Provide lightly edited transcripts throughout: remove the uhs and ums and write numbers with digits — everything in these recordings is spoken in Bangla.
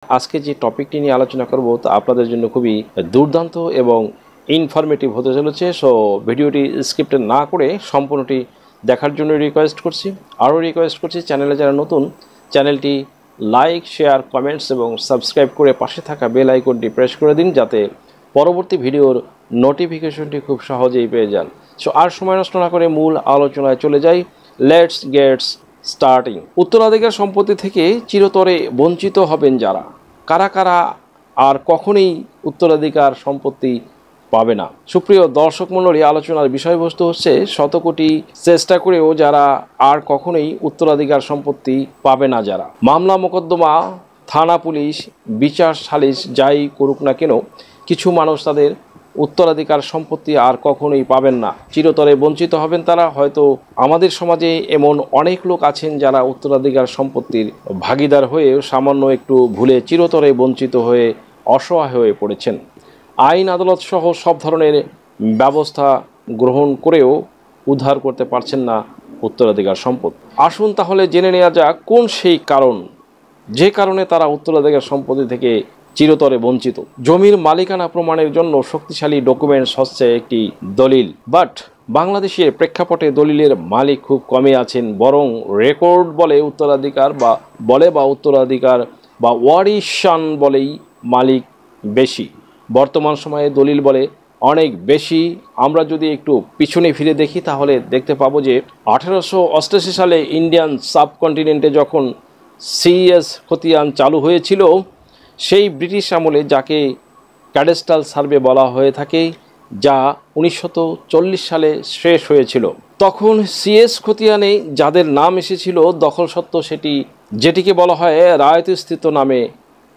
আজকে যে টপিকটি নিয়ে আলোচনা করব তা আপনাদের জন্য খুবই দুর্দান্ত এবং ইনফরমেটিভ হতে চলেছে। সো ভিডিওটি স্ক্রিপ্ট না করে সম্পূর্ণটি দেখার জন্য রিকোয়েস্ট করছি। আরও রিকোয়েস্ট করছি, চ্যানেলে যারা নতুন, চ্যানেলটি লাইক, শেয়ার, কমেন্টস এবং সাবস্ক্রাইব করে পাশে থাকা বেল আইকনটি প্রেস করে দিন, যাতে পরবর্তী ভিডিওর নোটিফিকেশনটি খুব সহজেই পেয়ে যান। সো আর সময় নষ্ট না করে মূল আলোচনায় চলে যাই। Let's gets starting. উত্তরাধিকার সম্পত্তি থেকে চিরতরে বঞ্চিত হবেন যারা, কারা কারা আর কখনোই উত্তরাধিকার সম্পত্তি পাবে না? সুপ্রিয় দর্শক মণ্ডলী, আলোচনার বিষয়বস্তু হচ্ছে শতকোটি চেষ্টা করেও যারা আর কখনোই উত্তরাধিকার সম্পত্তি পাবে না যারা। মামলা মোকদ্দমা, থানা, পুলিশ, বিচার, সালিশ যাই করুক না কেন, কিছু মানুষ তাদের উত্তরাধিকার সম্পত্তি আর কখনোই পাবেন না, চিরতরে বঞ্চিত হবেন তারা। হয়তো আমাদের সমাজে এমন অনেক লোক আছেন যারা উত্তরাধিকার সম্পত্তির ভাগীদার হয়ে সামান্য একটু ভুলে চিরতরে বঞ্চিত হয়ে অসহায় হয়ে পড়েছেন। আইন আদালত সহ সব ধরনের ব্যবস্থা গ্রহণ করেও উদ্ধার করতে পারছেন না উত্তরাধিকার সম্পদ। আসুন তাহলে জেনে নেওয়া যাক কোন সেই কারণ, যে কারণে তারা উত্তরাধিকার সম্পত্তি থেকে চিরতরে বঞ্চিত। জমির মালিকানা প্রমাণের জন্য শক্তিশালী ডকুমেন্টস হচ্ছে একটি দলিল, বাট বাংলাদেশের প্রেক্ষাপটে দলিলের মালিক খুব কমই আছেন, বরং রেকর্ড বলে উত্তরাধিকার বা ওয়ারিশান বলেই মালিক বেশি। বর্তমান সময়ে দলিল বলে অনেক বেশি। আমরা যদি একটু পিছনে ফিরে দেখি তাহলে দেখতে পাবো যে 1888 সালে ইন্ডিয়ান সাবকন্টিনেন্টে যখন সিএস খতিয়ান চালু হয়েছিল, সেই ব্রিটিশ আমলে যাকে ক্যাডাস্ট্রাল সার্ভে বলা হয়ে থাকে, যা 1940 সালে শেষ হয়েছিল, তখন সিএস খতিয়ানে যাদের নাম এসেছিল দখলসত্ত্ব, যেটিকে বলা হয় রায়তস্থিত নামে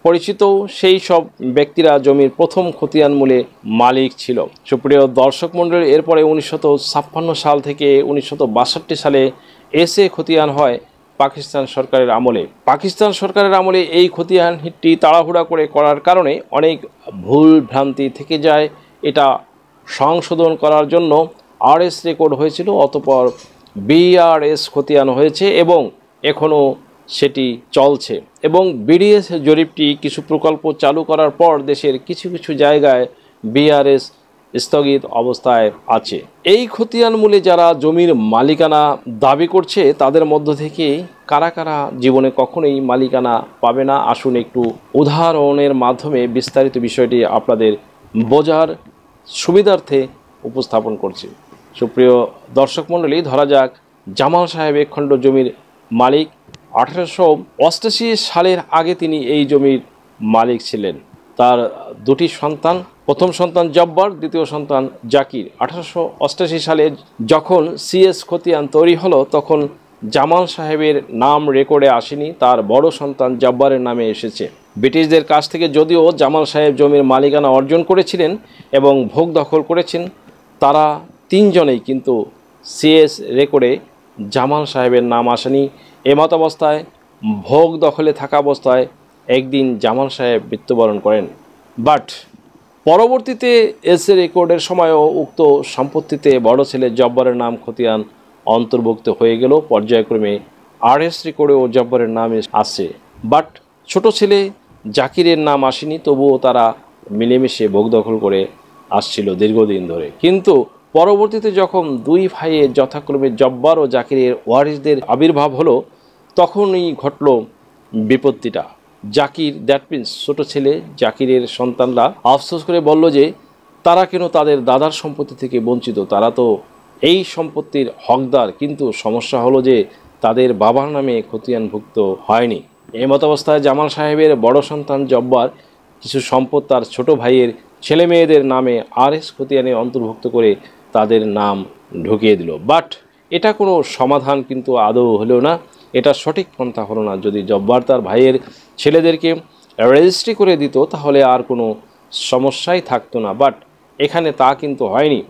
পরিচিত, সেই সব ব্যক্তিরা জমির প্রথম খতিয়ান মূলে মালিক ছিল। সুপ্রিয় দর্শক মণ্ডলী, এরপরে 1956 সাল থেকে 1962 সালে এসে খতিয়ান হয় পাকিস্তান সরকারের আমলে। পাকিস্তান সরকারের আমলে এই খতিয়ানটি তাড়াহুড়া করে করার কারণে অনেক ভুল ভ্রান্তি থেকে যায়। এটা সংশোধন করার জন্য আরএস রেকর্ড হয়েছিল, অতঃপর বিআরএস খতিয়ান হয়েছে এবং এখনও সেটি চলছে। এবং বিডিএস জরিপটি কিছু প্রকল্প চালু করার পর দেশের কিছু কিছু জায়গায় বিআরএস স্থগিত অবস্থায় আছে। এই খতিয়ান মূলে যারা জমির মালিকানা দাবি করছে তাদের মধ্য থেকে কারা কারা জীবনে কখনোই মালিকানা পাবে না, আসুন একটু উদাহরণের মাধ্যমে বিস্তারিত বিষয়টি আপনাদের বোঝার সুবিধার্থে উপস্থাপন করছি। সুপ্রিয় দর্শক মণ্ডলী, ধরা যাক জামাল সাহেব এক খণ্ড জমির মালিক। 1888 সালের আগে তিনি এই জমির মালিক ছিলেন। তার দুটি সন্তান, প্রথম সন্তান জব্বার, দ্বিতীয় সন্তান জাকির। 1888 সালে যখন সিএস খতিয়ান তৈরি হলো তখন জামাল সাহেবের নাম রেকর্ডে আসেনি, তার বড় সন্তান জব্বারের নামে এসেছে। ব্রিটিশদের কাছ থেকে যদিও জামাল সাহেব জমির মালিকানা অর্জন করেছিলেন এবং ভোগ দখল করেছেন, তারা তিনজনেই কিন্তু সিএস রেকর্ডে জামাল সাহেবের নাম আসেনি। এমতাবস্থায় ভোগ দখলে থাকা অবস্থায় একদিন জামাল সাহেব মৃত্যুবরণ করেন। বাট পরবর্তীতে এসএ রেকর্ডের সময়ও উক্ত সম্পত্তিতে বড় ছেলে জব্বারের নাম খতিয়ান অন্তর্ভুক্ত হয়ে গেল। পর্যায়ক্রমে আরএস রেকর্ডেও জব্বারের নাম আসছে, বাট ছোট ছেলে জাকিরের নাম আসেনি। তবুও তারা মিলেমিশে ভোগ দখল করে আসছিল দীর্ঘদিন ধরে। কিন্তু পরবর্তীতে যখন দুই ভাইয়ের যথাক্রমে জব্বার ও জাকিরের ওয়ারিসদের আবির্ভাব হলো, তখনই ঘটল বিপত্তিটা। জাকির, দ্যাট মিন্স ছোট ছেলে জাকিরের সন্তানরা আফসোস করে বলল যে তারা কেন তাদের দাদার সম্পত্তি থেকে বঞ্চিত, তারা তো এই সম্পত্তির হকদার। কিন্তু সমস্যা হলো যে তাদের বাবার নামে খতিয়ানভুক্ত হয়নি। এই মতাবস্থায় জামাল সাহেবের বড় সন্তান জব্বার কিছু সম্পদ তার ছোট ভাইয়ের ছেলে মেয়েদের নামে আরএস খতিয়ানে অন্তর্ভুক্ত করে তাদের নাম ঢুকিয়ে দিল। বাট এটা কোনো সমাধান কিন্তু আদৌ হলো না, এটা সঠিক পন্থা হলো না। যদি জব্বার তার ভাইয়ের ছেলেদেরকে রেজিস্ট্রি করে দিত তাহলে আর কোনো সমস্যাই থাকতো না, বাট এখানে তা কিন্তু হয়নি।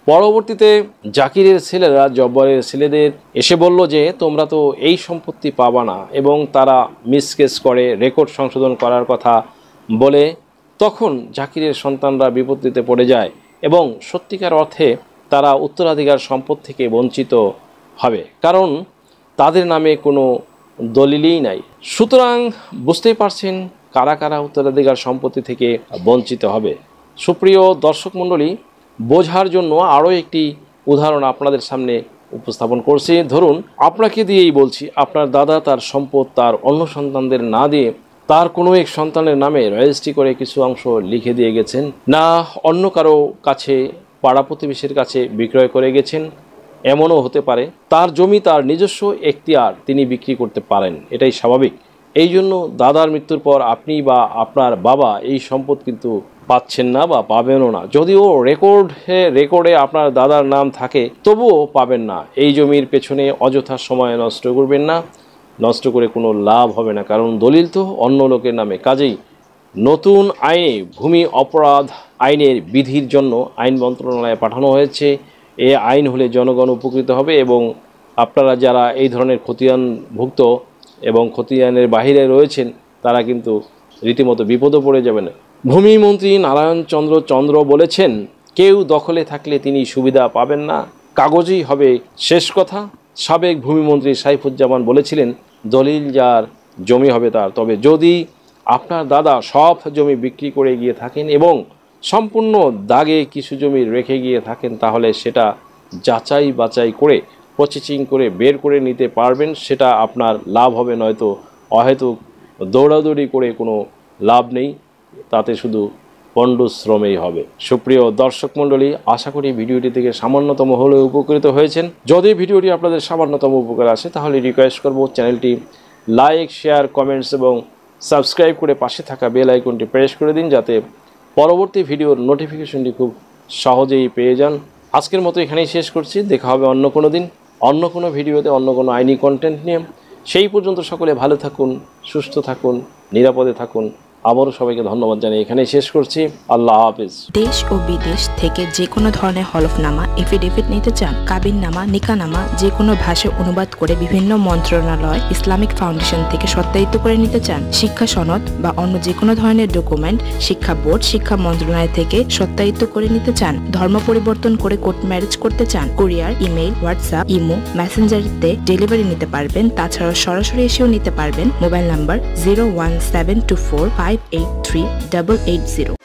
পরবর্তীতে জাকিরের ছেলেরা জব্বারের ছেলেদের এসে বলল যে তোমরা তো এই সম্পত্তি পাবা না, এবং তারা মিসকেস করে রেকর্ড সংশোধন করার কথা বলে। তখন জাকিরের সন্তানরা বিপত্তিতে পড়ে যায় এবং সত্যিকার অর্থে তারা উত্তরাধিকার সম্পদ থেকে বঞ্চিত হবে, কারণ তাদের নামে কোনো দলিলই নাই। সুতরাং বুঝতেই পারছেন কারা কারা উত্তরাধিকার সম্পত্তি থেকে বঞ্চিত হবে। সুপ্রিয় দর্শক মণ্ডলী, বোঝার জন্য আরও একটি উদাহরণ আপনাদের সামনে উপস্থাপন করছি। ধরুন, আপনাকে দিয়েই বলছি, আপনার দাদা তার সম্পদ তার অন্য সন্তানদের না দিয়ে তার কোনো এক সন্তানের নামে রেজিস্ট্রি করে কিছু অংশ লিখে দিয়ে গেছেন, না অন্য কারো কাছে পাড়া প্রতিবেশীর কাছে বিক্রয় করে গেছেন। এমনও হতে পারে তার জমি তার নিজস্ব এখতিয়ার, তিনি বিক্রি করতে পারেন, এটাই স্বাভাবিক। এই জন্য দাদার মৃত্যুর পর আপনি বা আপনার বাবা এই সম্পদ কিন্তু পাচ্ছেন না বা পাবেনও না। যদিও রেকর্ডে আপনার দাদার নাম থাকে, তবুও পাবেন না। এই জমির পেছনে অযথা সময় নষ্ট করবেন না, নষ্ট করে কোনো লাভ হবে না, কারণ দলিল তো অন্য লোকের নামে। কাজেই নতুন আইনে ভূমি অপরাধ আইনের বিধির জন্য আইন মন্ত্রণালয়ে পাঠানো হয়েছে। এই আইন হলে জনগণ উপকৃত হবে এবং আপনারা যারা এই ধরনের খতিয়ানভুক্ত এবং খতিয়ানের বাহিরে রয়েছেন তারা কিন্তু রীতিমতো বিপদে পড়ে যাবেন। ভূমিমন্ত্রী নারায়ণ চন্দ্র বলেছেন, কেউ দখলে থাকলে তিনি সুবিধা পাবেন না, কাগজেই হবে শেষ কথা। সাবেক ভূমিমন্ত্রী সাইফুজ্জামান বলেছিলেন, দলিল যার জমি হবে তার। তবে যদি আপনার দাদা সব জমি বিক্রি করে গিয়ে থাকেন এবং সম্পূর্ণ দাগে কিছু জমি রেখে গিয়ে থাকেন, তাহলে সেটা যাচাই বাছাই করে প্রসেসিং করে বের করে নিতে পারবেন, সেটা আপনার লাভ হবে। নয়তো অহেতুক দৌড়াদৌড়ি করে কোনো লাভ নেই, তাতে শুধু পণ্ডশ্রমেই হবে। সুপ্রিয় দর্শক মণ্ডলী, আশা করি ভিডিওটি থেকে সামান্যতম হলেও উপকৃত হয়েছেন। যদি ভিডিওটি আপনাদের সামান্যতম উপকার আসে তাহলে রিকোয়েস্ট করব চ্যানেলটি লাইক, শেয়ার, কমেন্টস এবং সাবস্ক্রাইব করে পাশে থাকা বেল আইকনটি প্রেস করে দিন, যাতে পরবর্তী ভিডিওর নোটিফিকেশনটি খুব সহজেই পেয়ে যান। আজকের মতো এখানেই শেষ করছি। দেখা হবে অন্য কোনো দিন, অন্য কোনো ভিডিওতে, অন্য কোনো আইনি কন্টেন্ট নিয়ে। সেই পর্যন্ত সকলে ভালো থাকুন, সুস্থ থাকুন, নিরাপদে থাকুন। আবারও সবাইকে ধন্যবাদ জানিয়ে এখানেই শেষ করছি। আল্লাহ হাফেজ। দেশ ও বিদেশ থেকে যে কোনো ধরনের হলফনামা, এফিডেভিট নিতে চান, কাবিননামা, নিকানামা যে কোনো ভাষায় অনুবাদ করে বিভিন্ন মন্ত্রণালয়, ইসলামিক ফাউন্ডেশন থেকে সত্যায়িত করে নিতে চান, শিক্ষা সনদ বা অন্য যে কোনো ধরনের ডকুমেন্ট শিক্ষা বোর্ড, শিক্ষা মন্ত্রণালয় থেকে সত্যায়িত করে নিতে চান, ধর্ম পরিবর্তন করে কোর্ট ম্যারেজ করতে চান, কুরিয়ার, ইমেইল, হোয়াটসঅ্যাপ, ইমো, মেসেঞ্জারিতে ডেলিভারি নিতে পারবেন। তাছাড়াও সরাসরি এসেও নিতে পারবেন। Mobile number 01724583880।